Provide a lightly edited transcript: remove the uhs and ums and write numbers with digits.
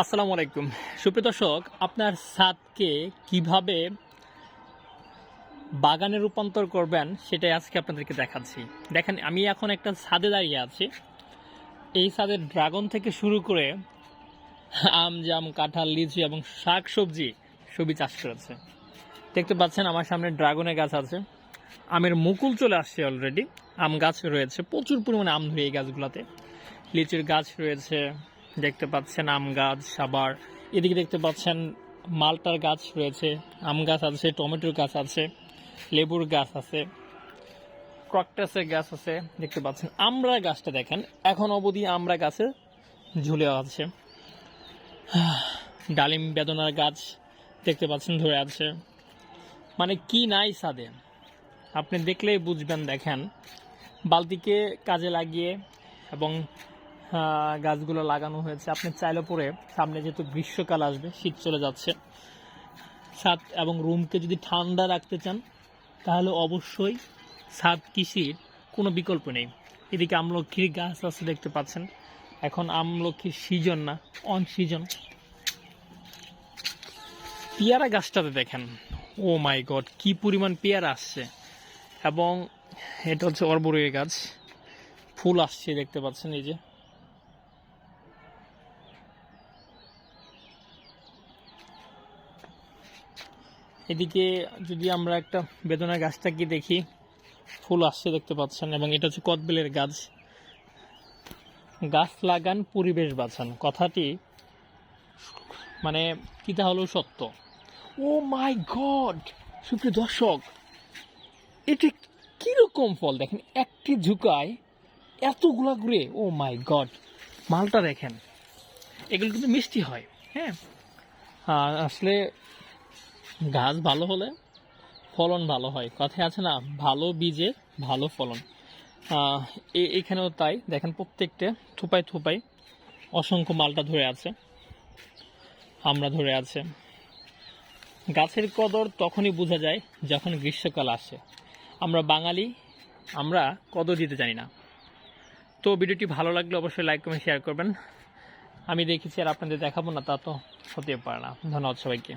আসসালামু আলাইকুম সুপ্রিয় দর্শক, আপনার ছাদকে কিভাবে বাগানে রূপান্তর করবেন সেটাই আজকে আপনাদেরকে দেখাচ্ছি। দেখেন, আমি এখন একটা ছাদে দাঁড়িয়ে আছি। এই ছাদের ড্রাগন থেকে শুরু করে আম, জাম, কাঁঠাল, লিচু এবং শাক সবজি সবই চাষ করেছে। দেখতে পাচ্ছেন আমার সামনে ড্রাগনের গাছ আছে, আমের মুকুল চলে আসছে অলরেডি। আম গাছ রয়েছে, প্রচুর পরিমাণে আম ধরে এই গাছগুলোতে। লিচুর গাছ রয়েছে, দেখতে পাচ্ছেন আম গাছ। আবার এদিকে দেখতে পাচ্ছেন মালটার গাছ রয়েছে, আম গাছ আছে, টমেটোর গাছ আছে, লেবুর গাছ আছে, ক্রকটাসের গাছ আছে। দেখতে পাচ্ছেন আমড়া গাছটা, দেখেন এখন অবধি আমড়া গাছে ঝুলে আছে। ডালিম বেদনার গাছ দেখতে পাচ্ছেন ধরে আছে। মানে কি নাই ছাদে, আপনি দেখলেই বুঝবেন। দেখেন, বালতিকে কাজে লাগিয়ে এবং গাছগুলো লাগানো হয়েছে। আপনি চাইলে পরে সামনে যেহেতু গ্রীষ্মকাল আসবে, শীত চলে যাচ্ছে, ছাদ এবং রুমকে যদি ঠান্ডা রাখতে চান তাহলে অবশ্যই ছাদ কৃষির কোনো বিকল্প নেই। এদিকে আমলক্ষীর গাছ আছে, দেখতে পাচ্ছেন। এখন আমলক্ষীর সিজন না, অন সিজন। পেয়ারা গাছটাতে দেখেন, ও মাই গড, কি পরিমাণ পেয়ারা আসছে। এবং এটা হচ্ছে অর্বরের গাছ, ফুল আসছে দেখতে পাচ্ছেন। এই যে এদিকে যদি আমরা একটা বেদনা গাছটাকে দেখি, ফুল আসছে দেখতে পাচ্ছেন। এবং এটা হচ্ছে কদবেলের গাছ। গাছ লাগান, পরিবেশ বাঁচান, কথাটি মানে কিটা হলেও সত্য। ও মাই গড সুপ্রিয় দর্শক, এটা কিরকম ফল দেখেন, একটি ঝুঁকায় এতগুলা ঘুরে। ও মাই গড, মালটা দেখেন, এগুলো কিন্তু মিষ্টি হয়। হ্যাঁ, আসলে গাছ ভালো হলে ফলন ভালো হয়, কথায় আছে না, ভালো বীজে ভালো ফলন। এখানেও তাই, দেখেন প্রত্যেকটা থোপায় থোপায় অসংখ্য মালটা ধরে আছে, আমরা ধরে আছে। গাছের কদর তখনই বোঝা যায় যখন গ্রীষ্মকাল আসে। আমরা বাঙালি, আমরা কদর দিতে জানি না। তো ভিডিওটি ভালো লাগলে অবশ্যই লাইক কমেন্ট শেয়ার করবেন। আমি দেখেছি আর আপনাদের দেখাবো না তা তো হতে পারে না। ধন্যবাদ সবাইকে।